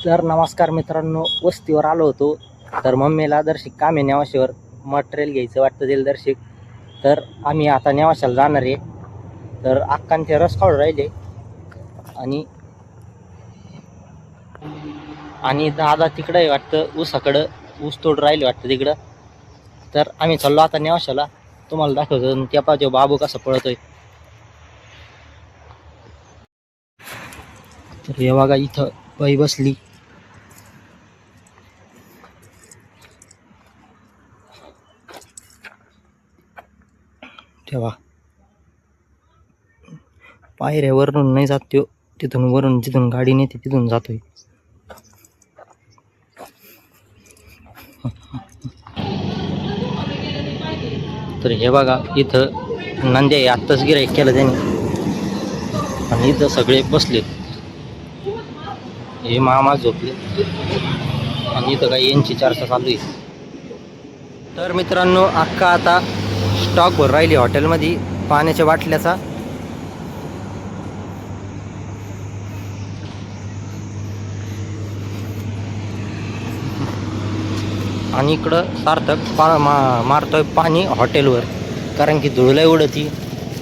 तर नमस्कार मित्रांनो, वस्तीवर आलो होतो. तर मम्मीला दर्शिक काम आहे नेवाशावर, मटेरियल घ्यायचं वाटतं दर्शिक. तर आम्ही आता नेवाशाला जाणार आहे. तर अक्कांचे रस काढून राहिले आणि आणि दादा तिकडं आहे वाटतं, ऊसाकडं ऊस तोड राहिले वाटतं तिकडं. तर आम्ही चाललो आता नेवाशाला. तुम्हाला दाखवतो त्या पाहतो बाबू कसा पळतोय. तर हे बघा इथं बाई बसली. तेव्हा पायऱ्यावरून नाही जात त्यो, तिथून वरून जिथून गाडी नेते तिथून जातोय. तर हे बघा इथं नंद्या आत्ताच गिऱ्हाईक केलं त्याने आणि इथं सगळे बसले. हे मामा झोपले आणि इथं काही यांची चर्चा चालू आहे. तर मित्रांनो, अक्का आता स्टॉकवर राहिली हॉटेलमध्ये पाण्याच्या बाटल्याचा. आणि इकडं सार्थक मारतोय पाणी हॉटेलवर, कारण की धुळलंय उडती,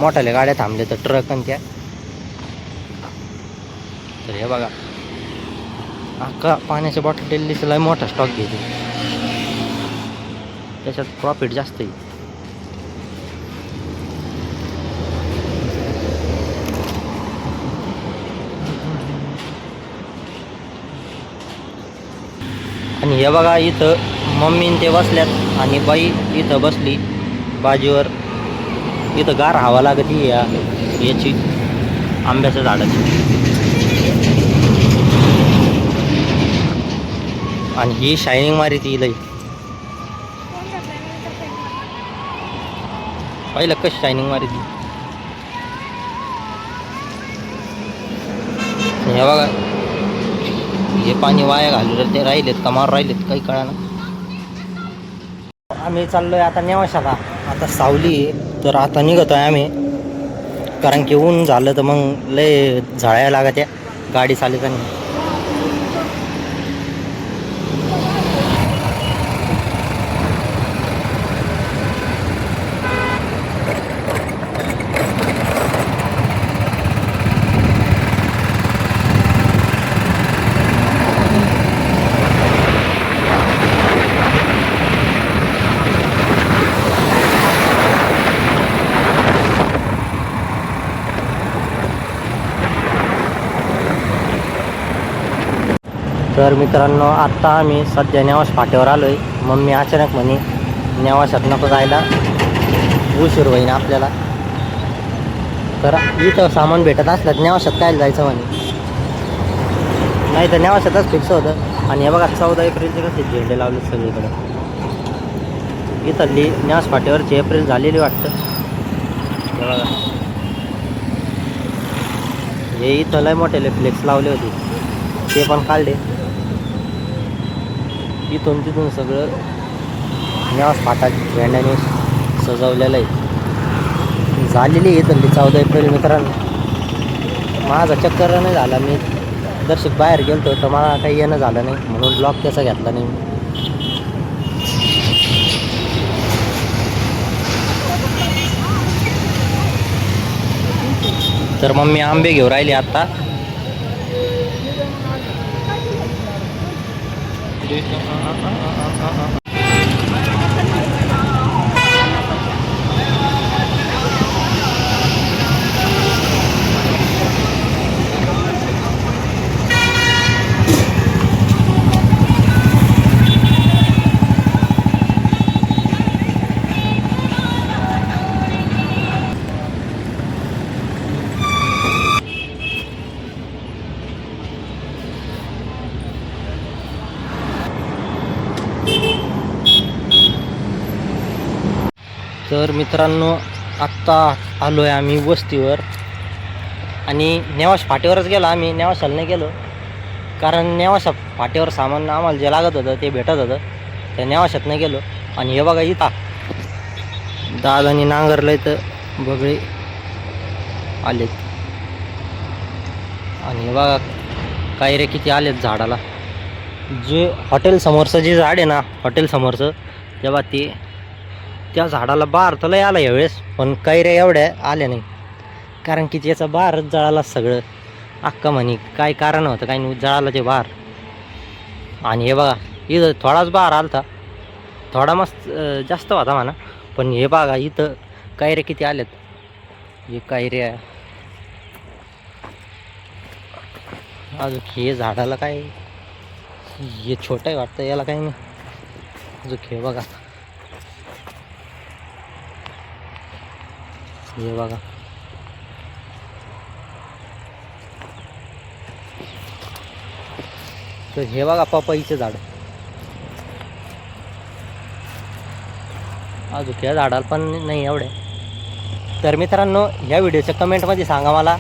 मोठ्याल्या गाड्या थांबल्या तर ट्रक आणि त्या. तर हे बघा अक्का पाण्याच्या बॉटल लय मोठा स्टॉक घेते, त्याच्यात प्रॉफिट जास्त आहे. आणि हे बघा इथं मम्मीन ते बसल्यात आणि बाई इथं बसली बाजीवर. इथं गार हवा लागती याची आंब्याच्या झाडाची. आणि ही शायनिंग मारी ती लई पहिलं कशी शायनिंग मारी ती. हे बघा हे पाणी वाया घालू ते राहिलेत का मार राहिलेत काही कळाना. आम्ही चाललोय आता नेवाशाला. आता सावली आहे तर आता निघतोय आम्ही, कारण की ऊन झालं तर मग लय झाळ्या लागत्या गाडी चालताना. तर मित्रांनो, आत्ता आम्ही सध्या नेवाश फाट्यावर आलो आहे. मम्मी अचानक म्हणे नेवाशात नको जायला, उशीर होईन आपल्याला. तर इथं सामान भेटत असलं नेवाशात काय जायचं म्हणे, नाही तर नेवाशातच फिक्स होतं. आणि हे बघा 14 एप्रिलचे कसे झेंडे लावले सगळीकडे. इथली नेवाश फाट्यावरची एप्रिल झालेली वाटतं. हे बघा हे इथं लय मोठे फ्लेक्स लावले होते, ते पण काढले. इथून तिथून सगळं नेवाश फाटा झेंड्याने सजवलेलं आहे. झालेली आहे इथली 14 एप्रिल मित्रांनो. माझा चक्कर नाही झाला, मी दर्शक बाहेर गेलो तर मला काही येणं झालं नाही, म्हणून ब्लॉग त्याचा घेतला नाही मी. तर मम्मी आंबे घेऊन राहिले आता. तर मित्रांनो, आत्ता आलो आहे आम्ही वस्तीवर आणि नेवाश फाट्यावरच गेलो आम्ही, नेवाशाला नाही गेलो. कारण नेवाशा फाट्यावर सामान आम्हाला जे लागत होतं ते भेटत होतं, त्या नेवाशात नाही गेलो. आणि हे बघा इथं दादानी नांगरलंय तर बगळे आलेत. आणि हे बघा कायरे किती आलेत झाडाला. जे हॉटेल समोरचं जे झाड आहे ना, हॉटेल समोरचं, तेव्हा त्या झाडाला बहार तर लय आला यावेळेस, पण कैऱ्या एवढ्या आल्या नाही. कारण की त्याचा बहारच जळाला सगळं अक्का म्हणे. काय कारण होतं काय नाही, जळाला ते बहार. आणि हे बघा इथं थोडाच बहार आलता, थोडा मस्त जास्त होता म्हणा. पण हे बघा इथं कैऱ्या किती आल्यात. हे कैऱ्या अजून हे झाडाला काय, हे छोटं आहे वाटतं, याला काही नाही. अजून हे बघा, हे बघा. तर हे बघा पपईचं झाड. अजून या झाडाला पण नाही एवढे. तर मित्रांनो, ह्या व्हिडिओच्या कमेंटमध्ये सांगा मला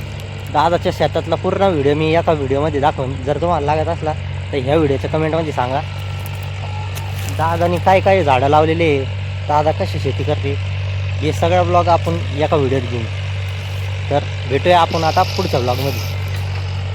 दादाच्या शेतातला पूर्ण व्हिडिओ मी एका व्हिडिओमध्ये दाखवून. जर तुम्हाला लागत असला तर ह्या व्हिडिओच्या कमेंटमध्ये सांगा दादानी काय काय झाडं लावलेले, दादा कशी शेती करते, हे सगळं ब्लॉग आपण एका व्हिडिओत घेऊ. तर भेटूया आपण आता पुढच्या ब्लॉगमध्ये.